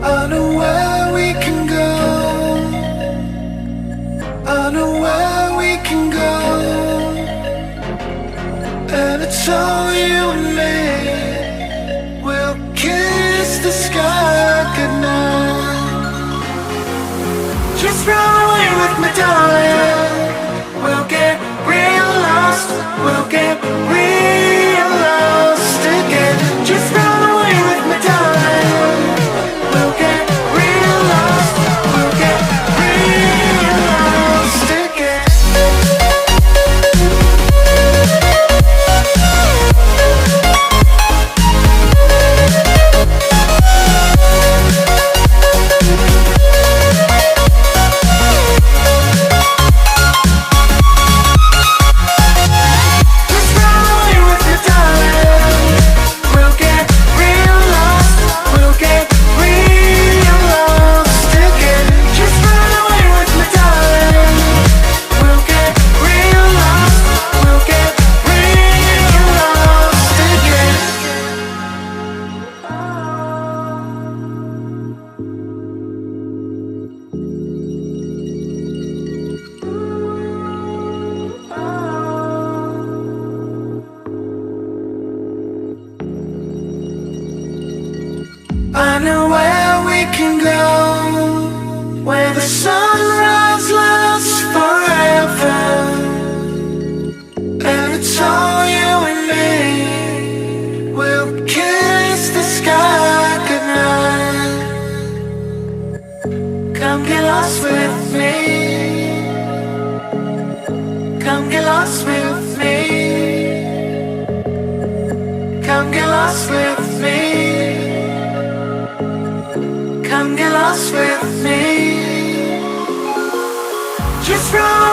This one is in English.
I know where we can go. I know where we can go. And it's all you and me. We'll kiss the sky goodnight. Just run away with me, darling. We'll get real lost. We'll get real lost again. Just run away with me, darling. We'll get real lost. We'll get real lost again. I know where we can go, where the sunrise lasts forever. And it's all you and me. We'll kiss the sky goodnight. Come get lost with me. Come get lost with me. Come get lost with me. Come get lost with me. Just run